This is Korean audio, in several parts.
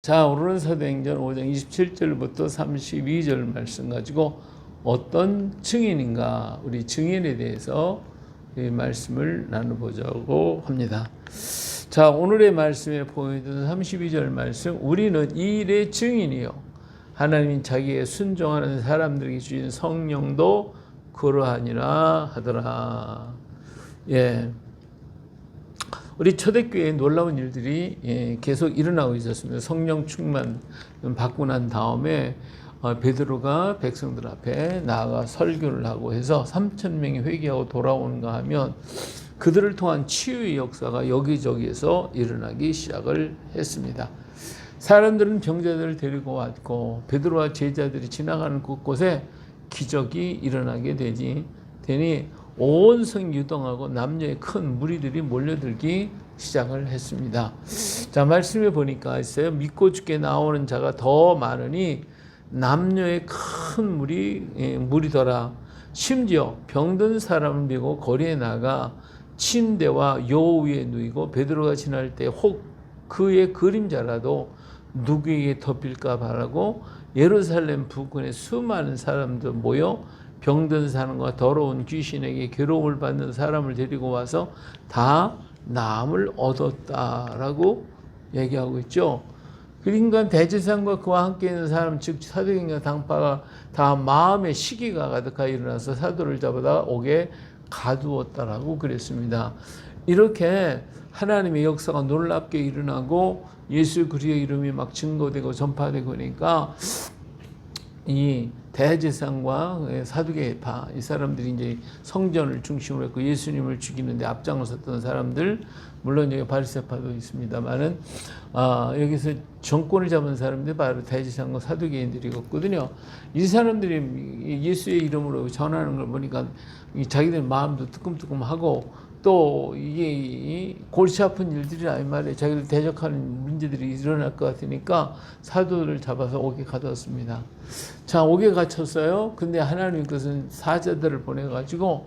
자, 오늘은 사도행전 5장 27절부터 32절 말씀 가지고 어떤 증인인가, 우리 증인에 대해서 이 말씀을 나눠보자고 합니다. 자, 오늘의 말씀에 보여준 32절 말씀, 우리는 이 일의 증인이요 하나님이 자기의 순종하는 사람들에게 주신 성령도 그러하니라 하더라. 예. 우리 초대교회에 놀라운 일들이 계속 일어나고 있었습니다. 성령 충만 받고 난 다음에 베드로가 백성들 앞에 나아가 설교를 하고 해서 3,000명이 회개하고 돌아오는가 하면 그들을 통한 치유의 역사가 여기저기에서 일어나기 시작을 했습니다. 사람들은 병자들을 데리고 왔고 베드로와 제자들이 지나가는 곳곳에 기적이 일어나게 되니 온 성 유동하고 남녀의 큰 무리들이 몰려들기 시작을 했습니다. 자, 말씀에 보니까 있어요. 믿고 죽게 나오는 자가 더 많으니 남녀의 큰 무리더라. 심지어 병든 사람을 메고 거리에 나가 침대와 요 위에 누이고 베드로가 지날 때 혹 그의 그림자라도 누구에게 덮일까 바라고 예루살렘 부근에 수많은 사람들 모여 병든 사람과 더러운 귀신에게 괴로움을 받는 사람을 데리고 와서 다 나음을 얻었다라고 얘기하고 있죠. 그러니까 대제사장과 그와 함께 있는 사람, 즉 사도행전 당파가 다 마음의 시기가 가득하여 일어나서 사도를 잡아다 옥에 가두었다라고 그랬습니다. 이렇게 하나님의 역사가 놀랍게 일어나고 예수 그리스도의 이름이 막 증거되고 전파되고 그러니까 이 대제사장과 사두개파 이 사람들이 이제 성전을 중심으로 했고 예수님을 죽이는데 앞장을 섰던 사람들, 물론 여기 바리새파도 있습니다만은 여기서 정권을 잡은 사람들이 바로 대제사장과 사두개인들이었거든요. 이 사람들이 예수의 이름으로 전하는 걸 보니까 자기들 마음도 뜨끔뜨끔하고 또 이게 골치 아픈 일들이라 이 말이에요. 자기를 대적하는 문제들이 일어날 것 같으니까 사도를 잡아서 옥에 가뒀습니다. 자, 옥에 갇혔어요. 근데 하나님 그것은 사자들을 보내가지고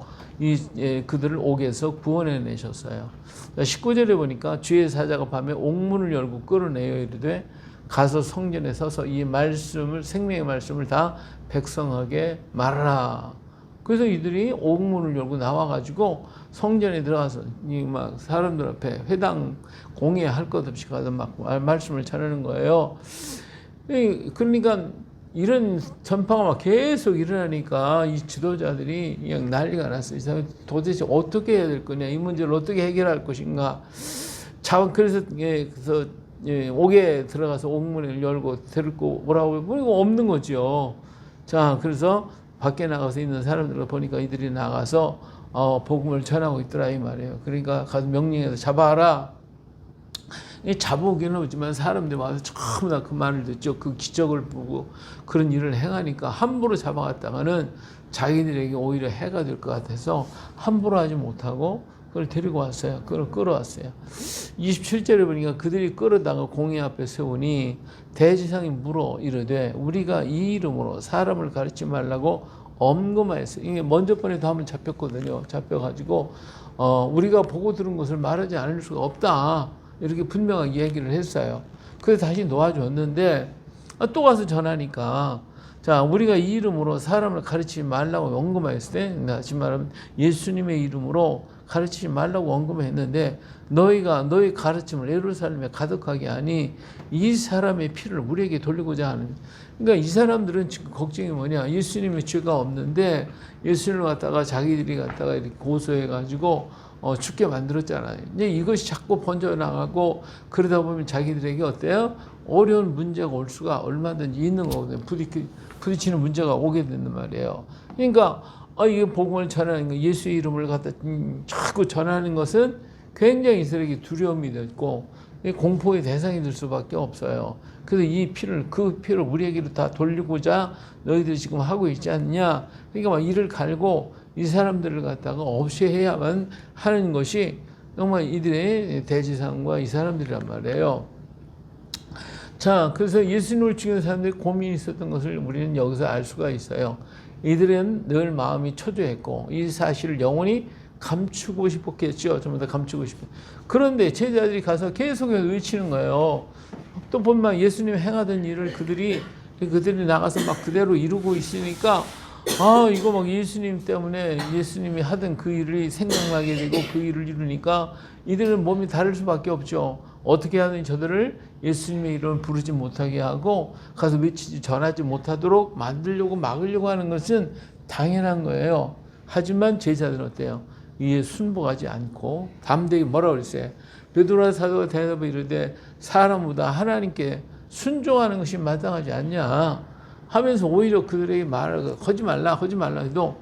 그들을 옥에서 구원해 내셨어요. 19절에 보니까 주의 사자가 밤에 옥문을 열고 끌어내어 이르되 가서 성전에 서서 이 말씀을, 생명의 말씀을 다 백성에게 말하라. 그래서 이들이 옥문을 열고 나와가지고 성전에 들어가서 막 사람들 앞에 회당 공예할 것 없이 가서 막 말씀을 전하는 거예요. 그러니까 이런 전파가 막 계속 일어나니까 이 지도자들이 그냥 난리가 났어요. 도대체 어떻게 해야 될 거냐, 이 문제를 어떻게 해결할 것인가. 그래서 옥에 들어가서 옥문을 열고 데리고 오라고 보니까 없는 거죠. 자, 그래서 밖에 나가서 있는 사람들을 보니까 이들이 나가서 복음을 전하고 있더라 이 말이에요. 그러니까 가서 명령해서 잡아라. 잡아오기는 없지만 사람들이 와서 전부 다 그 말을 듣죠. 그 기적을 보고 그런 일을 행하니까 함부로 잡아갔다가는 자기들에게 오히려 해가 될 것 같아서 함부로 하지 못하고 그걸 데리고 왔어요. 그걸 끌어왔어요. 27절에 보니까 그들이 끌어다가 공회 앞에 세우니 대제사장이 물어 이르되 우리가 이 이름으로 사람을 가르치지 말라고 엄금하였어요. 이게 먼저 번에도 한번 잡혔거든요. 잡혀가지고 우리가 보고 들은 것을 말하지 않을 수가 없다. 이렇게 분명하게 얘기를 했어요. 그래서 다시 놓아줬는데 또 가서 전하니까 자, 우리가 이 이름으로 사람을 가르치지 말라고 언급했을 때, 다시 말하면 예수님의 이름으로 가르치지 말라고 언급했는데 너희 가르침을 예루살렘에 가득하게 하니 이 사람의 피를 우리에게 돌리고자 하는. 그러니까 이 사람들은 지금 걱정이 뭐냐, 예수님의 죄가 없는데 예수님을 갖다가 자기들이 갖다가 이렇게 고소해가지고 죽게 만들었잖아요. 근데 이것이 자꾸 번져나가고 그러다 보면 자기들에게 어때요? 어려운 문제가 올 수가 얼마든지 있는 거거든요. 부딪히는 문제가 오게 된단 말이에요. 그러니까 이게 복음을 전하는 거, 예수의 이름을 갖다 자꾸 전하는 것은 굉장히 이들에게 두려움이 됐고 공포의 대상이 될 수밖에 없어요. 그래서 그 피를 우리에게로 다 돌리고자 너희들이 지금 하고 있지 않냐. 그러니까 막 이를 갈고 이 사람들을 갖다가 없애야만 하는 것이 정말 이들의 대제사장과 이 사람들이란 말이에요. 자, 그래서 예수님을 죽이는 사람들이 고민이 있었던 것을 우리는 여기서 알 수가 있어요. 이들은 늘 마음이 초조했고 이 사실을 영원히 감추고 싶었겠죠. 전부 다 감추고 싶어. 그런데 제자들이 가서 계속해서 외치는 거예요. 또 보면 예수님이 행하던 일을 그들이 나가서 막 그대로 이루고 있으니까 이거 막 예수님 때문에 예수님이 하던 그 일이 생각나게 되고 그 일을 이루니까 이들은 몸이 다를 수밖에 없죠. 어떻게 하든 저들을 예수님의 이름을 부르지 못하게 하고 가서 외치지 전하지 못하도록 만들려고 막으려고 하는 것은 당연한 거예요. 하지만 제자들은 어때요? 이에 순복하지 않고 담대히 뭐라고 그랬어요? 베드로 사도가 대답을 이르되 사람보다 하나님께 순종하는 것이 마땅하지 않냐 하면서 오히려 그들에게 말을 하지 말라 해도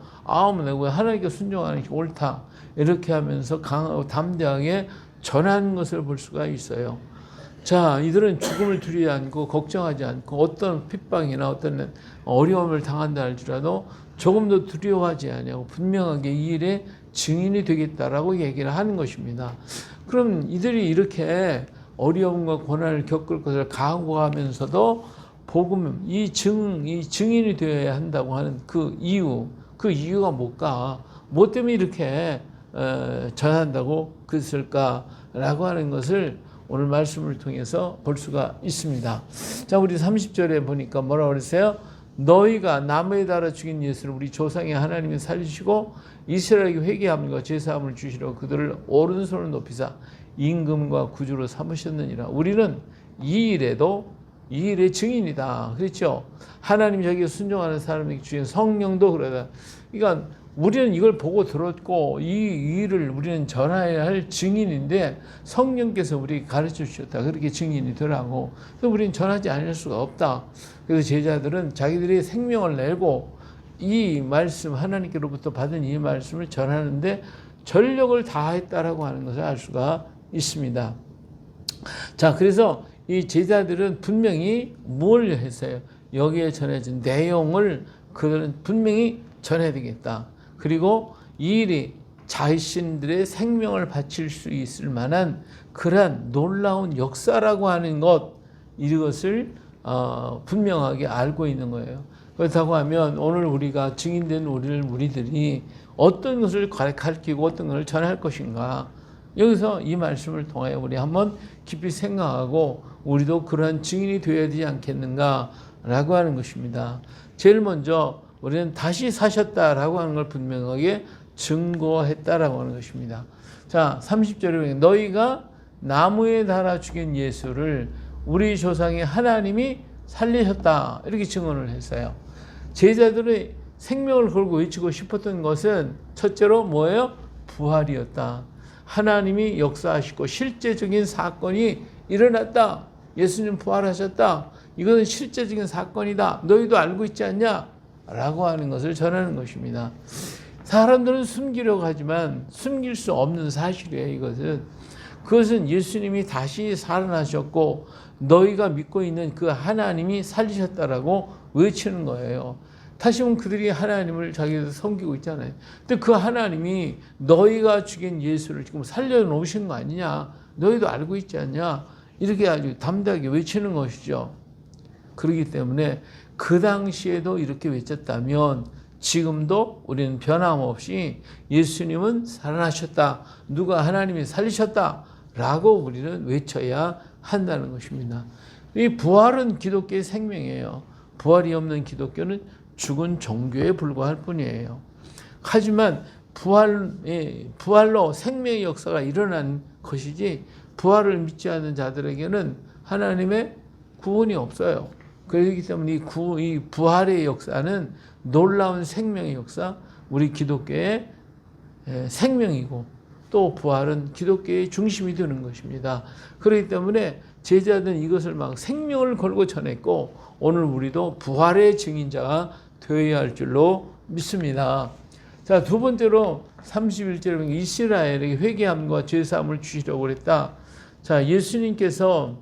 내가 하나님께 순종하는 것이 옳다 이렇게 하면서 강하고 담대하게 전하는 것을 볼 수가 있어요. 자, 이들은 죽음을 두려워하지 않고 걱정하지 않고 어떤 핍박이나 어떤 어려움을 당한다 할지라도 조금도 두려워하지 않냐고 분명하게 이 일에 증인이 되겠다라고 얘기를 하는 것입니다. 그럼 이들이 이렇게 어려움과 고난을 겪을 것을 각오하면서도 복음, 이 증인이 되어야 한다고 하는 그 이유가 뭘까? 뭐 때문에 이렇게 전한다고 그랬을까라고 하는 것을 오늘 말씀을 통해서 볼 수가 있습니다. 자, 우리 30절에 보니까 뭐라고 그랬어요? 너희가 나무에 달아 죽인 예수를 우리 조상의 하나님이 살리시고 이스라엘에게 회개함과 제사함을 주시려 그들을 오른손을 높이사 임금과 구주로 삼으셨느니라. 우리는 이 일의 증인이다. 그렇죠? 하나님이 자기가 순종하는 사람에게 주신 성령도 그러다. 그러니까 우리는 이걸 보고 들었고 이 일을 우리는 전해야 할 증인인데 성령께서 우리에게 가르쳐 주셨다. 그렇게 증인이 되라고. 그래서 우리는 전하지 않을 수가 없다. 그래서 제자들은 자기들이 생명을 내고 이 말씀 하나님께로부터 받은 이 말씀을 전하는데 전력을 다했다라고 하는 것을 알 수가 있습니다. 자, 그래서 이 제자들은 분명히 뭘 했어요? 여기에 전해진 내용을 그들은 분명히 전해야 되겠다. 그리고 이 일이 자신들의 생명을 바칠 수 있을 만한 그러한 놀라운 역사라고 하는 이것을 분명하게 알고 있는 거예요. 그렇다고 하면 오늘 우리가 증인된 우리들이 어떤 것을 가르치고 어떤 것을 전할 것인가. 여기서 이 말씀을 통하여 우리 한번 깊이 생각하고 우리도 그러한 증인이 되어야 되지 않겠는가라고 하는 것입니다. 제일 먼저 우리는 다시 사셨다라고 하는 걸 분명하게 증거했다라고 하는 것입니다. 자, 30절에 너희가 나무에 달아 죽인 예수를 우리 조상의 하나님이 살리셨다 이렇게 증언을 했어요. 제자들의 생명을 걸고 외치고 싶었던 것은 첫째로 뭐예요? 부활이었다. 하나님이 역사하시고 실제적인 사건이 일어났다. 예수님 부활하셨다. 이것은 실제적인 사건이다. 너희도 알고 있지 않냐? 라고 하는 것을 전하는 것입니다. 사람들은 숨기려고 하지만 숨길 수 없는 사실이에요. 그것은 예수님이 다시 살아나셨고 너희가 믿고 있는 그 하나님이 살리셨다라고 외치는 거예요. 다시 보면 그들이 하나님을 자기들 섬기고 있잖아요. 근데 그 하나님이 너희가 죽인 예수를 지금 살려놓으신 거 아니냐? 너희도 알고 있지 않냐? 이렇게 아주 담대하게 외치는 것이죠. 그렇기 때문에 그 당시에도 이렇게 외쳤다면 지금도 우리는 변함없이 예수님은 살아나셨다. 누가 하나님이 살리셨다. 라고 우리는 외쳐야 한다는 것입니다. 이 부활은 기독교의 생명이에요. 부활이 없는 기독교는 죽은 종교에 불과할 뿐이에요. 하지만 부활로 생명의 역사가 일어난 것이지 부활을 믿지 않는 자들에게는 하나님의 구원이 없어요. 그렇기 때문에 이 부활의 역사는 놀라운 생명의 역사, 우리 기독교의 생명이고 또 부활은 기독교의 중심이 되는 것입니다. 그렇기 때문에 제자들은 이것을 막 생명을 걸고 전했고 오늘 우리도 부활의 증인자가 되어야 할 줄로 믿습니다. 자, 두 번째로 31절에 이스라엘에게 회개함과 죄사함을 주시려고 그랬다. 자, 예수님께서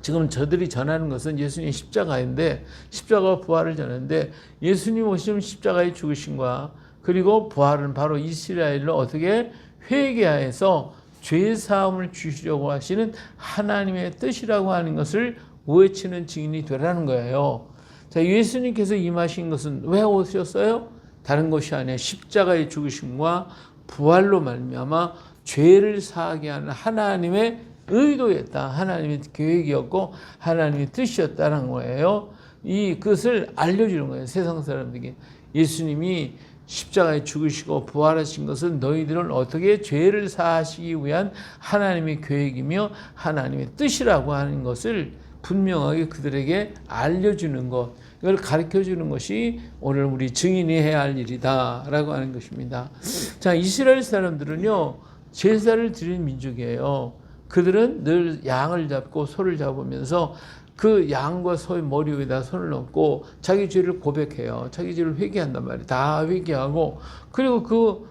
지금 저들이 전하는 것은 예수님의 십자가인데 십자가와 부활을 전하는데 예수님 오시면 십자가에 죽으신과 그리고 부활은 바로 이스라엘로 어떻게 회개하여서 죄사함을 주시려고 하시는 하나님의 뜻이라고 하는 것을 외치는 증인이 되라는 거예요. 자, 예수님께서 임하신 것은 왜 오셨어요? 다른 것이 아니라 십자가의 죽으심과 부활로 말미암아 죄를 사하게 하는 하나님의 의도였다. 하나님의 계획이었고 하나님의 뜻이었다는 거예요. 그것을 알려주는 거예요. 세상 사람들에게. 예수님이 십자가에 죽으시고 부활하신 것은 너희들은 어떻게 죄를 사하시기 위한 하나님의 계획이며 하나님의 뜻이라고 하는 것을 분명하게 그들에게 알려주는 것, 이걸 가르쳐주는 것이 오늘 우리 증인이 해야 할 일이다라고 하는 것입니다. 자, 이스라엘 사람들은요, 제사를 드리는 민족이에요. 그들은 늘 양을 잡고 소를 잡으면서 그 양과 소의 머리 위에다 손을 얹고 자기 죄를 고백해요. 자기 죄를 회개한단 말이에요. 다 회개하고, 그리고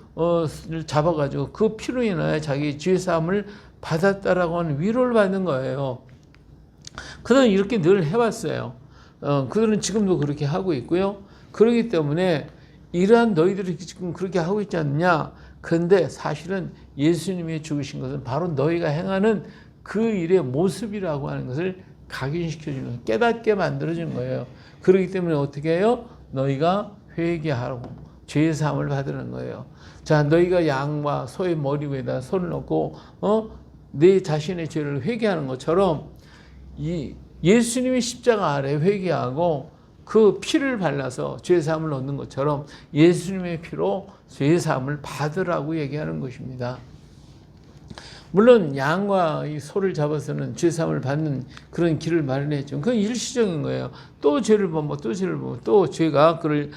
잡아가지고 그 피로 인하여 자기 죄 사함을 받았다라고 하는 위로를 받는 거예요. 그들은 이렇게 늘 해왔어요. 그들은 지금도 그렇게 하고 있고요. 그렇기 때문에 이러한 너희들이 지금 그렇게 하고 있지 않느냐. 그런데 사실은 예수님이 죽으신 것은 바로 너희가 행하는 그 일의 모습이라고 하는 것을 각인시켜주는, 깨닫게 만들어주는 거예요. 그렇기 때문에 어떻게 해요? 너희가 회개하고 죄사함을 받으는 거예요. 자, 너희가 양과 소의 머리 위에다 손을 얹고 내 자신의 죄를 회개하는 것처럼 예수님이 십자가 아래 회개하고 그 피를 발라서 죄사함을 얻는 것처럼 예수님의 피로 죄사함을 받으라고 얘기하는 것입니다. 물론 양과 이 소를 잡아서는 죄사함을 받는 그런 길을 마련했죠. 그건 일시적인 거예요. 또 죄를 범하고 또 죄를 범하고 또 죄가 그를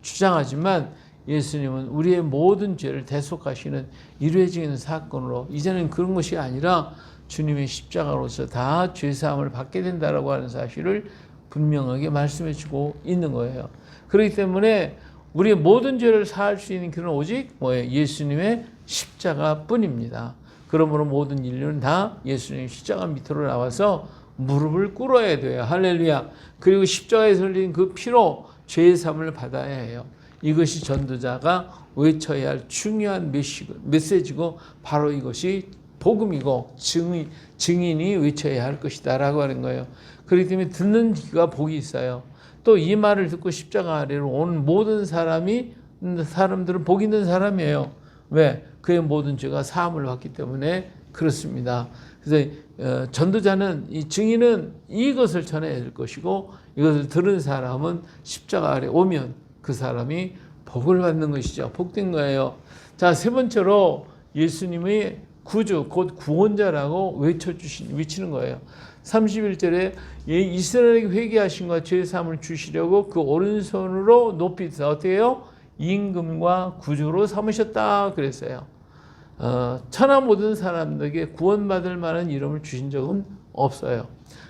주장하지만 예수님은 우리의 모든 죄를 대속하시는 일회적인 사건으로 이제는 그런 것이 아니라 주님의 십자가로서 다 죄사함을 받게 된다라고 하는 사실을 분명하게 말씀해 주고 있는 거예요. 그렇기 때문에 우리의 모든 죄를 사할 수 있는 길은 오직 뭐예요? 예수님의 십자가뿐입니다. 그러므로 모든 인류는 다 예수님의 십자가 밑으로 나와서 무릎을 꿇어야 돼요. 할렐루야. 그리고 십자가에 흘린 그 피로 죄의 사함을 받아야 해요. 이것이 전도자가 외쳐야 할 중요한 메시지고 바로 이것이 복음이고 증인이 외쳐야 할 것이다 라고 하는 거예요. 그렇기 때문에 듣는 귀가 복이 있어요. 또 이 말을 듣고 십자가 아래로 온 모든 사람들은 복 있는 사람이에요. 왜? 그의 모든 죄가 사함을 받기 때문에 그렇습니다. 그래서 전도자는, 이 증인은 이것을 전해야 될 것이고 이것을 들은 사람은 십자가 아래 오면 그 사람이 복을 받는 것이죠. 복된 거예요. 자, 세 번째로 예수님의 구주, 곧 구원자라고 외치는 거예요. 31절에 이스라엘에게 회개하심과 죄사함을 주시려고 그 오른손으로 높이 드사 어떻게 해요? 임금과 구주로 삼으셨다 그랬어요. 천하 모든 사람들에게 구원받을 만한 이름을 주신 적은 없어요.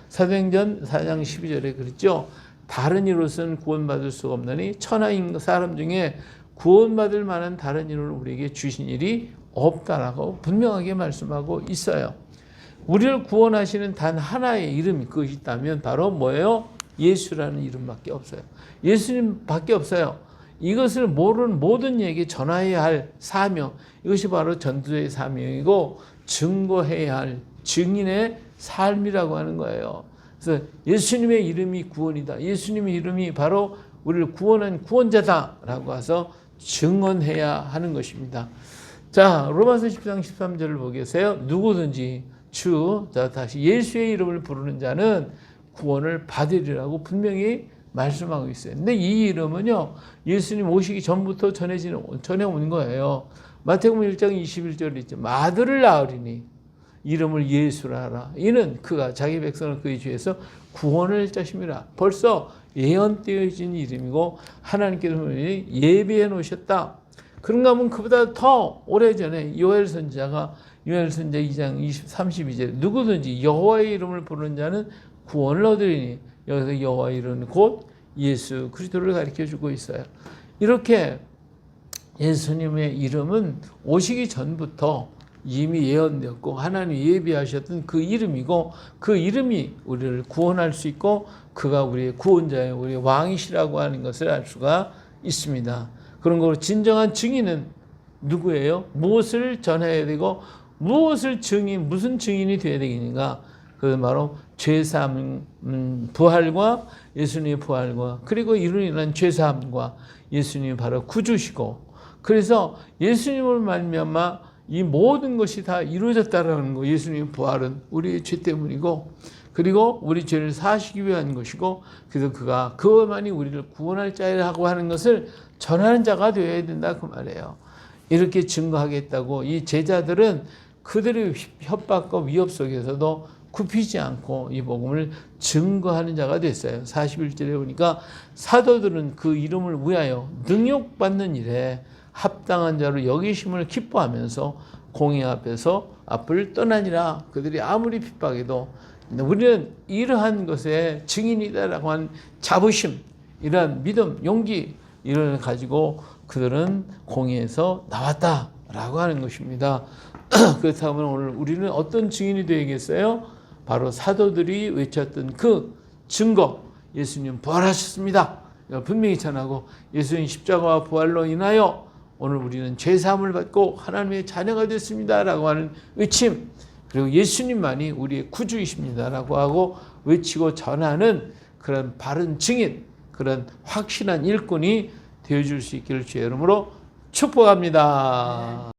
사도행전 4장 12절에 그랬죠. 다른 이로서는 구원받을 수가 없나니 천하 사람 중에 구원받을 만한 다른 이름을 우리에게 주신 일이 없다라고 분명하게 말씀하고 있어요. 우리를 구원하시는 단 하나의 이름이 그것이 있다면 바로 뭐예요? 예수라는 이름밖에 없어요. 예수님밖에 없어요. 이것을 모르는 모든 이에게 전하여야 할 사명, 이것이 바로 전도자의 사명이고 증거해야 할 증인의 삶이라고 하는 거예요. 그래서 예수님의 이름이 구원이다. 예수님의 이름이 바로 우리를 구원한 구원자다라고 해서 증언해야 하는 것입니다. 자, 로마서 10장 13절을 보겠어요. 누구든지 다시 예수의 이름을 부르는 자는 구원을 받으리라고 분명히 말씀하고 있어요. 근데 이 이름은요, 예수님 오시기 전부터 전해온 거예요. 마태복음 1장 21절에 있죠. 아들을 낳으리니 이름을 예수라 하라. 이는 그가 자기 백성을 그의 죄에서 구원을 자심이라. 벌써 예언되어진 이름이고 하나님께서 예비해 놓으셨다. 그런가 하면 그보다 더 오래전에 요엘 선지자 2장 32절에 누구든지 여호와의 이름을 부르는 자는 구원을 얻으리니, 여기서 여호와의 이름은 곧 예수 그리스도를 가르쳐주고 있어요. 이렇게 예수님의 이름은 오시기 전부터 이미 예언되었고 하나님이 예비하셨던 그 이름이고 그 이름이 우리를 구원할 수 있고 그가 우리의 구원자예요. 우리의 왕이시라고 하는 것을 알 수가 있습니다. 그런 거로 진정한 증인은 누구예요? 무엇을 전해야 되고 무슨 증인이 되어야 되겠는가? 그것은 바로 죄사함, 부활과 예수님의 부활과 그리고 이로 인한 죄사함과 예수님이 바로 구주시고, 그래서 예수님을 말미암아 이 모든 것이 다 이루어졌다라는 거. 예수님의 부활은 우리의 죄 때문이고, 그리고 우리 죄를 사하시기 위한 것이고, 그래서 그가 그만이 우리를 구원할 자라고 하는 것을 전하는 자가 되어야 된다 그 말이에요. 이렇게 증거하겠다고 이 제자들은 그들의 협박과 위협 속에서도 굽히지 않고 이 복음을 증거하는 자가 됐어요. 41절에 보니까 사도들은 그 이름을 위하여 능욕받는 일에 합당한 자로 여기심을 기뻐하면서 공회 앞을 떠나니라. 그들이 아무리 핍박해도 우리는 이러한 것에 증인이다라고 하는 자부심, 이러한 믿음, 용기, 이를 가지고 그들은 공회에서 나왔다라고 하는 것입니다. 그렇다면 오늘 우리는 어떤 증인이 되겠어요? 바로 사도들이 외쳤던 그 증거, 예수님 부활하셨습니다. 분명히 전하고 예수님 십자가와 부활로 인하여 오늘 우리는 죄사함을 받고 하나님의 자녀가 됐습니다라고 하는 외침, 그리고 예수님만이 우리의 구주이십니다라고 하고 외치고 전하는 그런 바른 증인, 그런 확실한 일꾼이 되어줄 수 있기를 주의 이름으로 축복합니다.